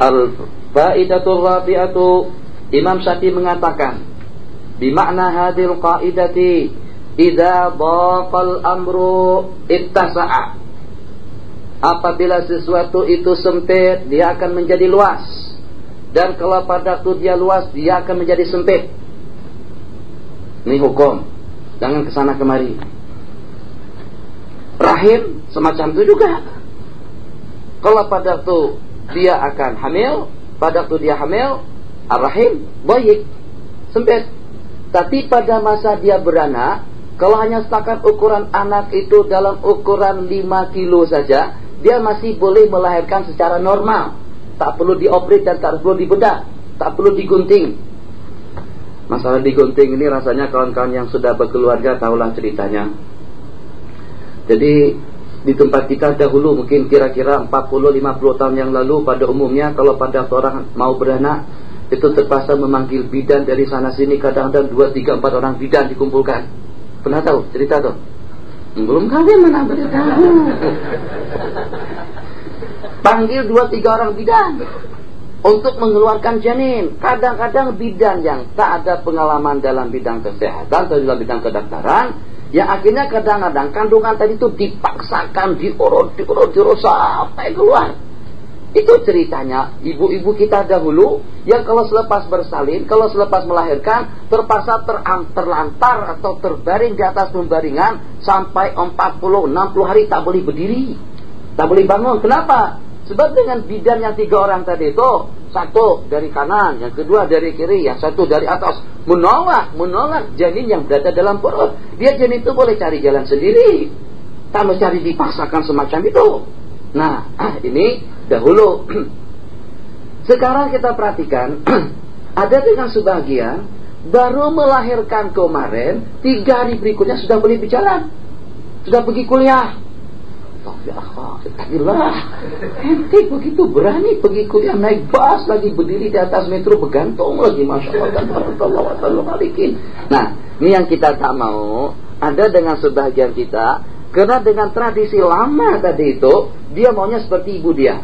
Al-faidatul rabi'atu, Imam Syafi'i mengatakan, bimakna hadil qaidati idza dhaqal amru ittasa'a. Apabila sesuatu itu sempit, dia akan menjadi luas. Dan kalau pada waktu dia luas, dia akan menjadi sempit. Ini hukum. Jangan kesana kemari. Rahim semacam itu juga. Kalau pada waktu dia akan hamil, pada waktu dia hamil, ar-rahim dhayiq, sempit. Tapi pada masa dia beranak, kalau hanya setakat ukuran anak itu dalam ukuran 5 kilo saja, dia masih boleh melahirkan secara normal. Tak perlu dioperasi dan tak perlu dibedah, tak perlu digunting. Masalah digunting ini rasanya kawan-kawan yang sudah berkeluarga tahulah ceritanya. Jadi di tempat kita dahulu mungkin kira-kira 40-50 tahun yang lalu, pada umumnya kalau pada orang mau beranak itu terpaksa memanggil bidan dari sana sini, kadang-kadang 2, 3, 4 orang bidan dikumpulkan. Pernah tahu cerita tuh? Belum kalian mana beritahu. Panggil 2, 3 orang bidan untuk mengeluarkan janin. Kadang-kadang bidan yang tak ada pengalaman dalam bidang kesehatan atau dalam bidang kedokteran, yang akhirnya kadang-kadang kandungan tadi itu dipaksakan, diurut sampai keluar. Itu ceritanya ibu-ibu kita dahulu yang kalau selepas bersalin, kalau selepas melahirkan terpaksa terlantar atau terbaring di atas pembaringan sampai 40-60 hari tak boleh berdiri, tak boleh bangun. Kenapa? Sebab dengan bidan yang 3 orang tadi itu, satu dari kanan, yang kedua dari kiri, yang satu dari atas, menolak janin yang berada dalam perut. Dia janin itu boleh cari jalan sendiri, tak mesti dipaksakan semacam itu. Nah, ini dahulu. Sekarang kita perhatikan, ada dengan sebagian baru melahirkan kemarin, 3 hari berikutnya sudah boleh berjalan, sudah pergi kuliah. Alhamdulillah, ente begitu berani pergi kuliah, naik bus lagi, berdiri di atas metro, bergantung lagi, masya Allah. Nah, ini yang kita tak mau. Ada dengan sebagian kita, karena dengan tradisi lama tadi itu, dia maunya seperti ibu dia.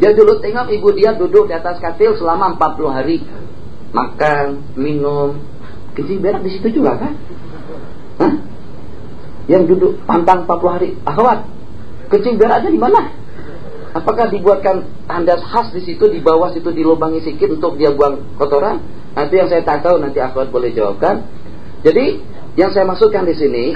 Dia dulu tengok ibu dia duduk di atas katil selama 40 hari, makan, minum, kencing berak di situ juga kan? Hah? Yang duduk pantang 40 hari, akhwat, kencing beraknya di mana? Apakah dibuatkan tandas khas di situ, di bawah situ dilubangi sedikit untuk dia buang kotoran? Nanti yang saya tak tahu, nanti akhwat boleh jawabkan. Jadi yang saya maksudkan di sini,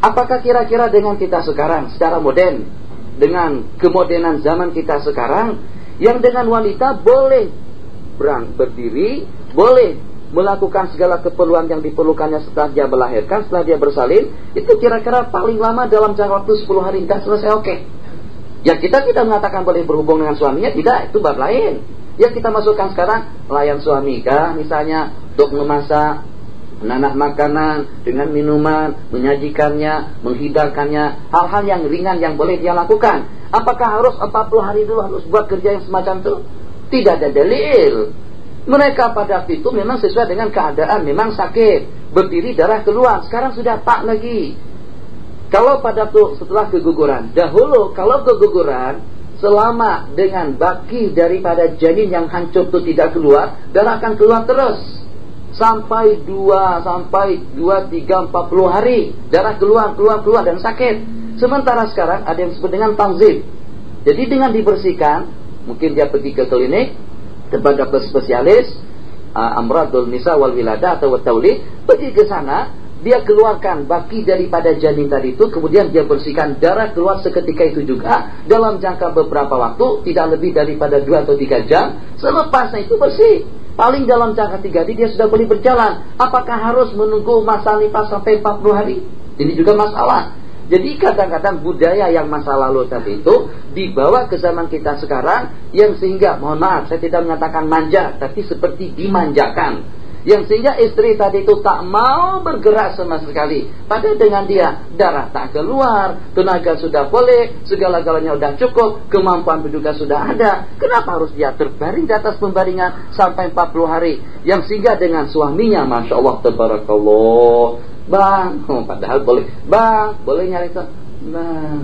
apakah kira-kira dengan kita sekarang secara modern, dengan kemodernan zaman kita sekarang, yang dengan wanita boleh berdiri, boleh melakukan segala keperluan yang diperlukannya setelah dia melahirkan, setelah dia bersalin, itu kira-kira paling lama dalam jangka waktu 10 hari dan selesai, oke. Ya kita tidak mengatakan boleh berhubung dengan suaminya, tidak, itu bab lain. Yang kita masukkan sekarang, layan suami kah misalnya, untuk memasak, menanah makanan dengan minuman, menyajikannya, menghidangkannya, hal-hal yang ringan yang boleh dia lakukan. Apakah harus 40 hari dulu harus buat kerja yang semacam itu? Tidak ada dalil. Mereka pada waktu itu memang sesuai dengan keadaan, memang sakit, berdiri darah keluar. Sekarang sudah tak lagi. Kalau pada waktu setelah keguguran, dahulu kalau keguguran selama dengan baki daripada janin yang hancur itu tidak keluar, darah akan keluar terus sampai 2, 3, 40 hari darah keluar dan sakit. Sementara sekarang ada yang disebut dengan tanzim. Jadi dengan dibersihkan, mungkin dia pergi ke klinik, tempat dokter spesialis amradul nisa wal wilada atau taulid, pergi ke sana, dia keluarkan baki daripada janin tadi itu, kemudian dia bersihkan, darah keluar seketika itu juga dalam jangka beberapa waktu, tidak lebih daripada 2 atau 3 jam. Selepasnya itu bersih, paling dalam jangka 3 hari dia sudah boleh berjalan. Apakah harus menunggu masa nifas sampai 40 hari? Ini juga masalah. Jadi kadang-kadang budaya yang masa lalu tadi itu dibawa ke zaman kita sekarang, yang sehingga, mohon maaf, saya tidak mengatakan manja, tapi seperti dimanjakan, yang sehingga istri tadi itu tak mau bergerak sama sekali. Padahal dengan dia darah tak keluar, tenaga sudah boleh, segala-galanya sudah cukup, kemampuan juga sudah ada. Kenapa harus dia terbaring di atas pembaringan sampai 40 hari? Yang sehingga dengan suaminya, masya Allah, tabarakallah, bang, padahal boleh, bang, boleh nyari itu, bang.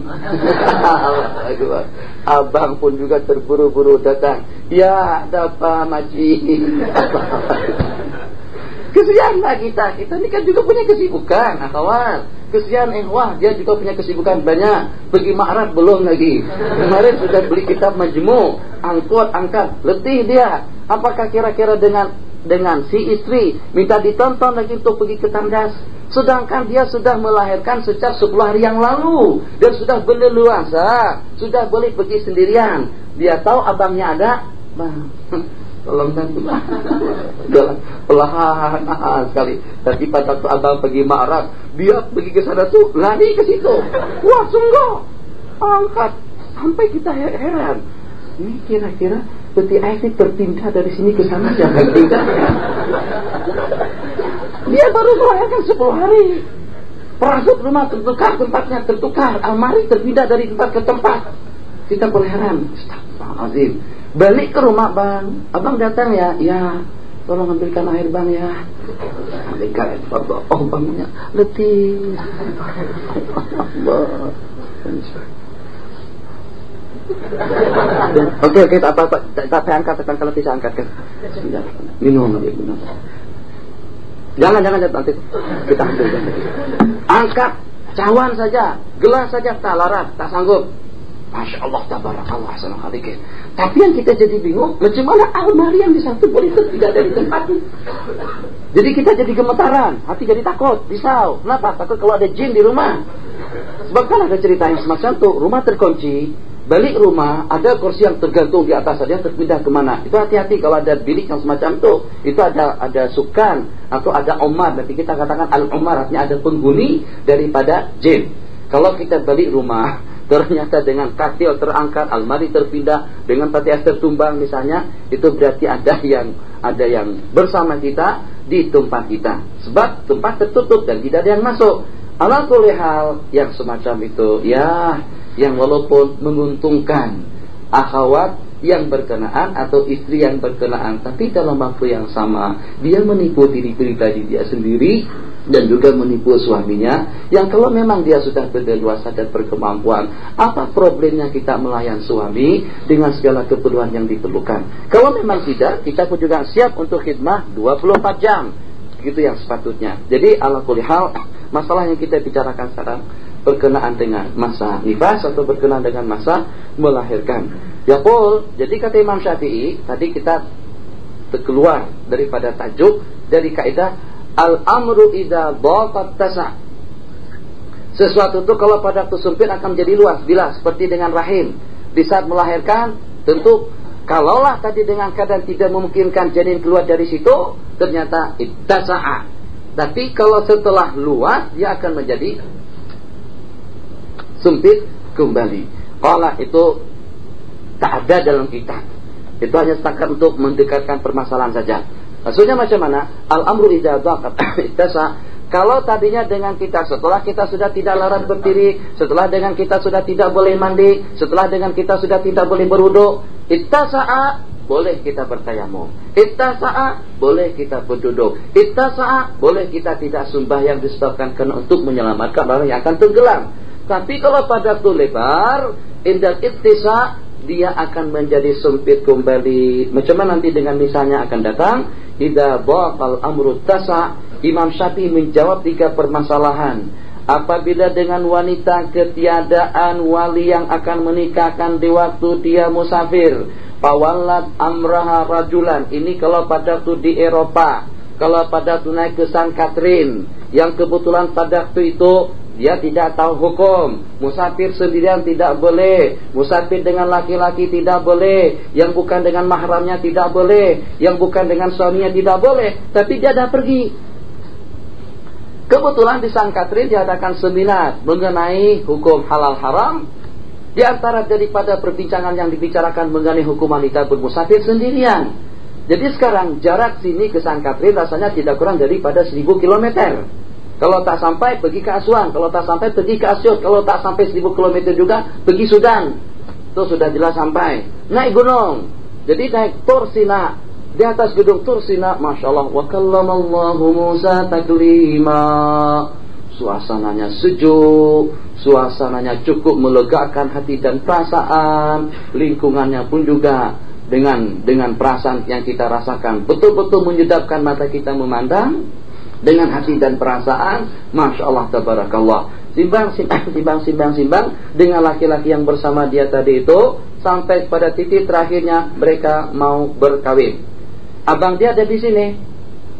Abang pun juga terburu-buru datang. Ya, ada apa Maji? Kesianlah kita ini kan juga punya kesibukan, kawan. Kesian wah dia juga punya kesibukan banyak. Pergi ma'rad belum lagi. Kemarin sudah beli kitab Majmu', angkat, letih dia. Apakah kira-kira dengan si istri minta ditonton lagi untuk pergi ke tandas, sedangkan dia sudah melahirkan sejak 10 hari yang lalu dan sudah berleluasa, sudah boleh pergi sendirian. Dia tahu abangnya ada, bang, tolong bantu lah. Perlahan sekali. Tapi pada waktu abang pergi ma'rad, dia pergi ke sana tuh lari ke situ. Wah sungguh angkat, sampai kita heran. Ini kira-kira peti air ini terpindah dari sini ke sana, jangan pindah ya. Dia baru melahirkan 10 hari. Perasut rumah tertukar, tempatnya tertukar, almari terpindah dari tempat ke tempat. Kita berheran. Astagfirullahaladzim. Balik ke rumah bang, abang datang ya, ya, tolong ambilkan air bang ya. Ambilkan air, oh bangnya letih. Oke, tak angkat, kalau bisa angkat kan. Minum aja, minum. Jangan nanti kita ambil. Angkat, cawan saja, gelas saja, tak larat, tak sanggup. Masya Allah, tabarakallah, ahsanul khaliqin. Tapi yang kita jadi bingung, macam mana almari yang di satu boleh tidak dari tempatnya. Jadi kita jadi gemetaran, hati jadi takut, risau. Kenapa? Takut kalau ada jin di rumah. Sebab kan ada cerita yang semacam itu, rumah terkunci, balik rumah, ada kursi yang tergantung di atas saja, terpindah kemana. Itu hati-hati kalau ada bilik yang semacam itu ada sukan atau ada umar. Nanti kita katakan al-umar, artinya ada penghuni daripada jin. Kalau kita balik rumah, ternyata dengan katil terangkat, almari terpindah, dengan peti es tertumbang misalnya, itu berarti ada yang bersama kita di tempat kita. Sebab tempat tertutup dan tidak ada yang masuk. Ala kulli hal yang semacam itu, ya, yang walaupun menguntungkan akhwat yang berkenaan atau istri yang berkenaan, tapi dalam waktu yang sama dia menipu diri pribadi dia sendiri dan juga menipu suaminya, yang kalau memang dia sudah berleluasa dan berkemampuan, apa problemnya kita melayan suami dengan segala keperluan yang diperlukan? Kalau memang tidak, kita pun juga siap untuk khidmah 24 jam. Begitu yang sepatutnya. Jadi ala kulli hal, masalah yang kita bicarakan sekarang berkenaan dengan masa nifas atau berkenaan dengan masa melahirkan. Ya Paul, jadi kata Imam Syafi'i, tadi kita keluar daripada tajuk dari kaidah al-amru idza dhaqat tasa'. Sesuatu itu kalau pada waktu sempit akan menjadi luas. Bila seperti dengan rahim, di saat melahirkan, tentu kalaulah tadi dengan keadaan tidak memungkinkan janin keluar dari situ, ternyata ittasa'a. Tapi kalau setelah luas, dia akan menjadi sempit kembali. Qala itu tak ada dalam kitab. Itu hanya setakat untuk mendekatkan permasalahan saja. Maksudnya macam mana? Al-amru idza dhaqat ittasa. Kalau tadinya dengan kita, setelah kita sudah tidak larat berdiri, setelah dengan kita sudah tidak boleh mandi, setelah dengan kita sudah tidak boleh berwudu, ittasa'a, boleh kita bertayamum. Ittasa'a, boleh kita berduduk. Ittasa'a, boleh kita tidak sembahyang disebabkan karena untuk menyelamatkan orang yang akan tenggelam. Tapi kalau pada waktu lebar, indal ittisa, dia akan menjadi sempit kembali. Macam mana nanti dengan misalnya akan datang, idza dhaqal amru tasa'. Imam Syafi'i menjawab 3 permasalahan. Apabila dengan wanita ketiadaan wali yang akan menikahkan di waktu dia musafir, pawallat amraha rajulan. Ini kalau pada waktu di Eropa, kalau pada waktu naik ke San Catherine, yang kebetulan pada waktu itu dia tidak tahu hukum. Musafir sendirian tidak boleh, musafir dengan laki-laki tidak boleh, yang bukan dengan mahramnya tidak boleh, yang bukan dengan suaminya tidak boleh. Tapi dia dah pergi. Kebetulan di San Catherine diadakan seminar mengenai hukum halal haram. Di antara daripada perbincangan yang dibicarakan mengenai hukum wanita bermusafir sendirian. Jadi sekarang jarak sini ke San Catherine rasanya tidak kurang daripada 1000 km. Kalau tak sampai pergi ke Aswan, kalau tak sampai pergi ke Asyut, kalau tak sampai 1000 km juga pergi Sudan. Itu sudah jelas sampai. Naik gunung. Jadi naik Tur Sina. Di atas gedung Tur Sina, Masya Allah, wa kallamallahu Musa taklima. Suasananya sejuk, suasananya cukup melegakan hati dan perasaan. Lingkungannya pun juga dengan perasaan yang kita rasakan betul-betul menyedapkan mata kita memandang, dengan hati dan perasaan, Masya Allah tabarakallah, simbang dengan laki-laki yang bersama dia tadi itu, sampai pada titik terakhirnya mereka mau berkawin. Abang dia ada di sini,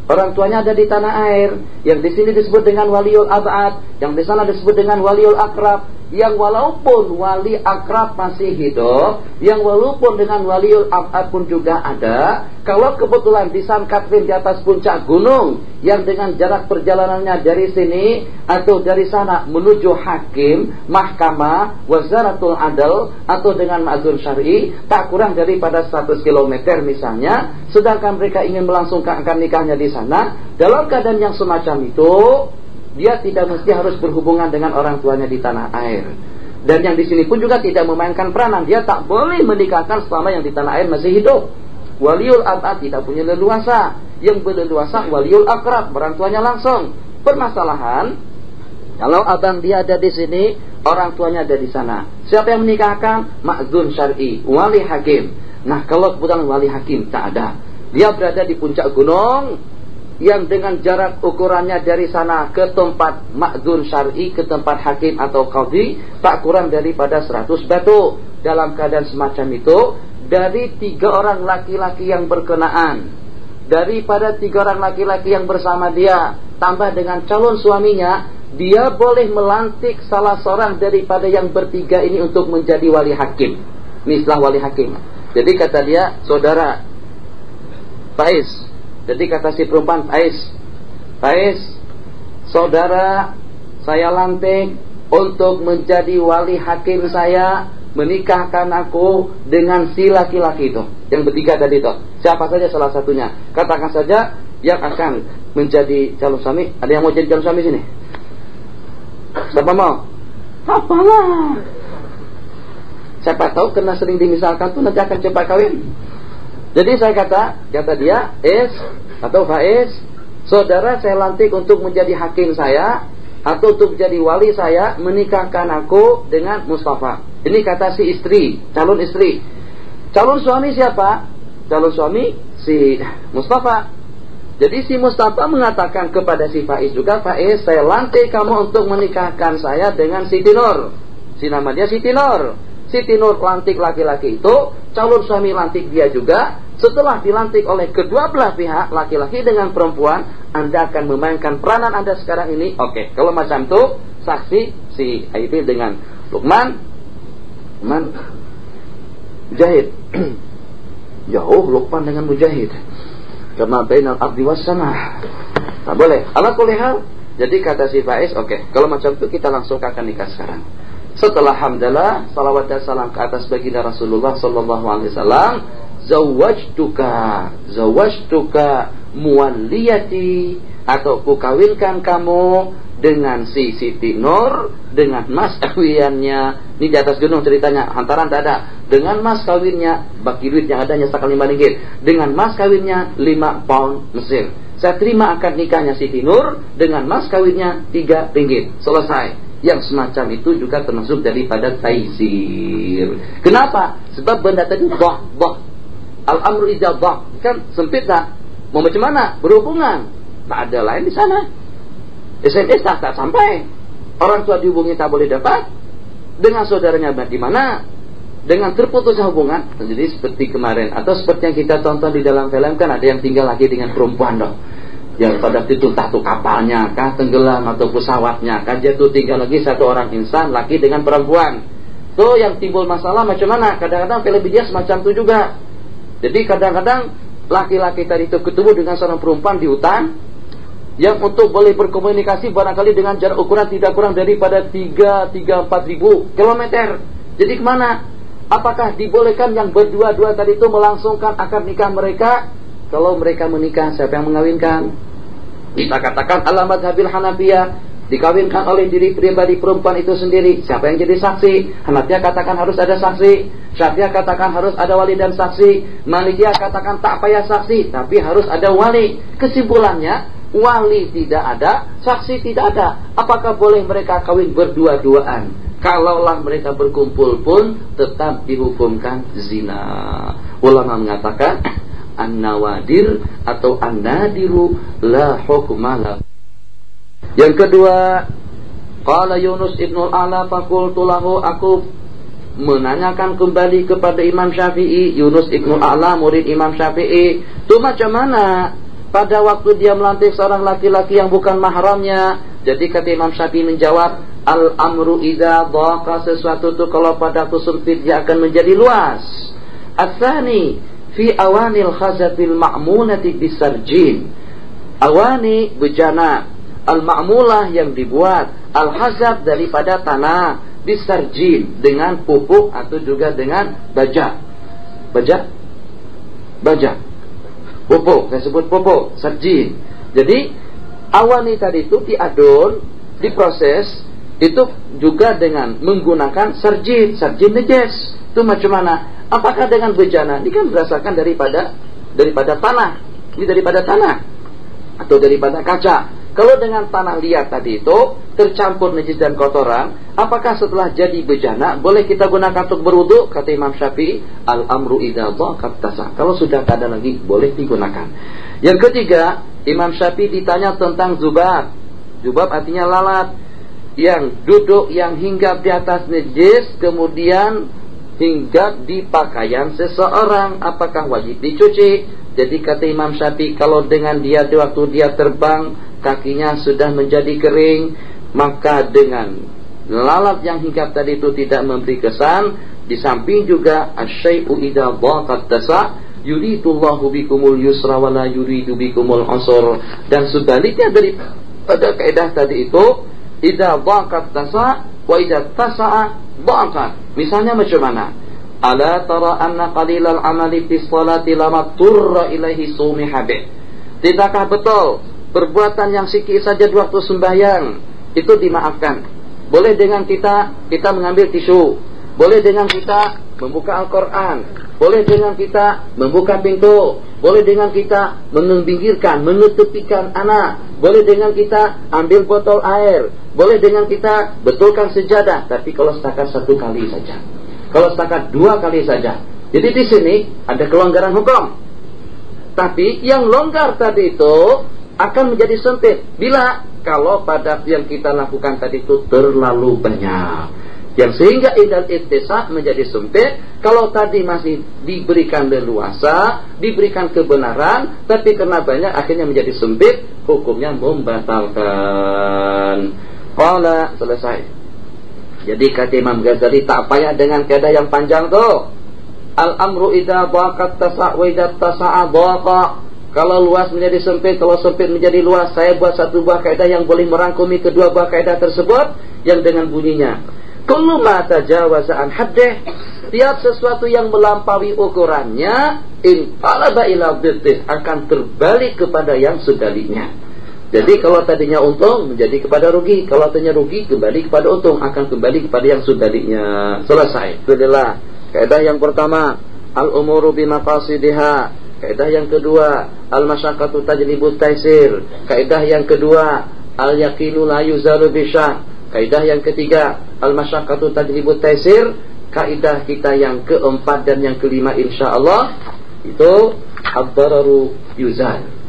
orang tuanya ada di tanah air, yang di sini disebut dengan waliul abad, yang di sana disebut dengan waliul akrab. Yang walaupun wali akrab masih hidup, yang walaupun dengan waliul abad pun juga ada, kalau kebetulan disangkatin di atas puncak gunung, yang dengan jarak perjalanannya dari sini atau dari sana menuju hakim, mahkamah, wazaratul adl, atau dengan ma'zun syar'i, tak kurang daripada 100 km misalnya, sedangkan mereka ingin melangsungkan nikahnya di sana, dalam keadaan yang semacam itu, dia tidak mesti harus berhubungan dengan orang tuanya di tanah air. Dan yang di sini pun juga tidak memainkan peranan. Dia tak boleh menikahkan selama yang di tanah air masih hidup. Waliul abad tidak punya leluasa. Yang berleluasa waliul akrab, orang tuanya langsung. Permasalahan, kalau abang dia ada di sini, orang tuanya ada di sana. Siapa yang menikahkan? Ma'zun syar'i, wali hakim. Nah, kalau kebetulan wali hakim tak ada, dia berada di puncak gunung, yang dengan jarak ukurannya dari sana ke tempat ma'zun syar'i, ke tempat hakim atau qadhi, tak kurang daripada 100 batu. Dalam keadaan semacam itu, dari 3 orang laki-laki yang berkenaan, daripada 3 orang laki-laki yang bersama dia, tambah dengan calon suaminya, dia boleh melantik salah seorang daripada yang bertiga ini untuk menjadi wali hakim. Ini istilah wali hakim. Jadi kata dia, saudara Faiz, jadi kata si perempuan, Faiz, saudara saya lantik untuk menjadi wali hakim saya, menikahkan aku dengan si laki-laki itu, yang bertiga tadi itu. Siapa saja salah satunya, katakan saja yang akan menjadi calon suami. Ada yang mau jadi calon suami sini? Siapa mau? Apalah, siapa tahu kena sering dimisalkan tuh nanti akan cepat kawin. Jadi saya kata dia, atau Faiz, saudara saya lantik untuk menjadi hakim saya, atau untuk menjadi wali saya, menikahkan aku dengan Mustafa. Ini kata si istri, calon istri. Calon suami siapa? Calon suami si Mustafa. Jadi si Mustafa mengatakan kepada si Faiz juga, Faiz, saya lantik kamu untuk menikahkan saya dengan Siti Nur. Si nama dia Siti Nur. Siti Nur lantik laki-laki itu, calon suami lantik dia juga. Setelah dilantik oleh kedua belah pihak, laki-laki dengan perempuan, Anda akan memainkan peranan Anda sekarang ini. Oke, kalau macam itu, saksi si Aidil dengan Luqman Mujahid. Jauh Luqman dengan Mujahid, kama bainal ardi was sama. Tak boleh. Ala kulli hal. Jadi kata si Faiz, oke, kalau macam itu kita langsung akan nikah sekarang. Setelah hamdalah, salawat dan salam ke atas baginda Rasulullah sallallahu alaihi wasallam, zawajtuka muwalliyati, atau kukawinkan kamu dengan si Siti Nur, dengan mas kawinnya. Ini di atas gunung ceritanya, hantaran tak ada. Dengan mas kawinnya, bagi duit yang adanya sekali 5 ringgit. Dengan mas kawinnya 5 pound Mesir. Saya terima akad nikahnya Siti Nur, dengan mas kawinnya 3 ringgit. Selesai. Yang semacam itu juga termasuk daripada taisir. Kenapa? Sebab benda tadi bah. Al-amru idza bah. Kan sempit tak? Mau macam mana? Berhubungan. Tak ada lain di sana. SMS tak sampai. Orang tua dihubungi tak boleh dapat. Dengan saudaranya di mana? Dengan terputusnya hubungan. Jadi seperti kemarin, atau seperti yang kita tonton di dalam film, kan ada yang tinggal lagi dengan perempuan dong. Yang pada itu entah tuh kapalnya kah tenggelam atau pesawatnya kah, jatuh, tinggal lagi satu orang insan, laki dengan perempuan. Tuh yang timbul masalah macam mana? Kadang-kadang film dia semacam itu juga. Jadi kadang-kadang laki-laki tadi itu ketemu dengan seorang perempuan di hutan, yang untuk boleh berkomunikasi barangkali dengan jarak ukuran tidak kurang daripada 3-4 ribu kilometer. Jadi kemana? Apakah dibolehkan yang berdua-dua tadi itu melangsungkan akad nikah mereka? Kalau mereka menikah, siapa yang mengawinkan? Kita katakan ala madhabil Hanafiyah, dikawinkan oleh diri pribadi perempuan itu sendiri. Siapa yang jadi saksi? Hanafiyah katakan harus ada saksi, Syafi'iyah katakan harus ada wali dan saksi, Malikiyah katakan tak payah saksi, tapi harus ada wali. Kesimpulannya, wali tidak ada, saksi tidak ada. Apakah boleh mereka kawin berdua-duaan? Kalaulah mereka berkumpul pun tetap dihukumkan zina. Ulama mengatakan an-nawadir atau an-nadiru la hukma lahu. Yang kedua, qala Yunus ibn al-Ala faqultu lahu, aku menanyakan kembali kepada Imam Syafi'i. Yunus ibn al-Ala murid Imam Syafi'i, itu macam mana pada waktu dia melantik seorang laki-laki yang bukan mahramnya? Jadi kata Imam Syafi'i menjawab, al-amru idza dhaqa, sesuatu itu kalau padaku sempit dia akan menjadi luas. Ats-tsani fi awanil khazatil ma'munati bisarjin. Awani bejana, al-ma'mulah yang dibuat, al-khazab daripada tanah, bisarjin dengan pupuk atau juga dengan baja. Pupuk, saya sebut pupuk, sarjin. Jadi awani tadi itu diadon, diproses, itu juga dengan menggunakan sarjin nejes. Itu macam mana? Apakah dengan bejana? Ini kan berdasarkan daripada tanah. Ini daripada tanah atau daripada kaca. Kalau dengan tanah liat tadi itu tercampur najis dan kotoran, apakah setelah jadi bejana boleh kita gunakan untuk berwudu? Kata Imam Syafi'i, al-amru idza dhaqat tasa. Kalau sudah tak ada lagi boleh digunakan. Yang ketiga, Imam Syafi'i ditanya tentang zubab. Zubab artinya lalat yang duduk, yang hinggap di atas najis kemudian hinggap di pakaian seseorang, apakah wajib dicuci? Jadi kata Imam Syafi'i, kalau dengan dia di waktu dia terbang kakinya sudah menjadi kering, maka dengan lalat yang hinggap tadi itu tidak memberi kesan. Di samping juga asyai'u idza dhaqat tasa, yuridullahu bikumul yusra wa la yuridu bikumul usra. Dan sebaliknya daripada kaidah tadi itu, idza dhaqat tasa wa idza tasa'a dhaqat. Misalnya macam mana? Ala tara anna qalilal amali fi sholati lama turra ilaihi sumiha bih. Tidakkah betul perbuatan yang sikit saja di waktu sembahyang itu dimaafkan? Boleh dengan kita mengambil tisu, boleh dengan kita membuka Al-Quran, boleh dengan kita membuka pintu, boleh dengan kita menginggirkan, mengetepikan anak, boleh dengan kita ambil botol air, boleh dengan kita betulkan sejadah. Tapi kalau setakat satu kali saja, kalau setakat 2 kali saja. Jadi di sini ada kelonggaran hukum. Tapi yang longgar tadi itu akan menjadi sempit bila kalau pada yang kita lakukan tadi itu terlalu banyak, yang sehingga indal ittisa menjadi sempit. Kalau tadi masih diberikan leluasa, diberikan kebenaran, tapi karena banyak akhirnya menjadi sempit, hukumnya membatalkan. Qala, selesai. Jadi kata Imam Ghazali, tak payah dengan kaidah yang panjang tuh. Al-amru idza dhaqat tasa' wa idza tasa'a dhaqa. Kalau luas menjadi sempit, kalau sempit menjadi luas. Saya buat satu buah kaidah yang boleh merangkumi kedua buah kaidah tersebut, yang dengan bunyinya, kullu ma tajawaza an haddih, tiap sesuatu yang melampaui ukurannya, in qalaba ila dhiddih, akan terbalik kepada yang sebaliknya. Jadi kalau tadinya untung menjadi kepada rugi, kalau tadinya rugi kembali kepada untung, akan kembali kepada yang sebaliknya. Selesai. Alhamdulillah. Kaidah yang pertama, al-umuru bimaqasidiha. Kaidah yang kedua, al-masyaqqatu tajlibut taisir. Kaidah yang kedua, al-yaqinu la yuzalu bisyak. Kaidah yang ketiga, al-masyaqqatu tajlibut taisir. Kaidah kita yang keempat dan yang kelima insyaallah itu ad-dararu yuzal.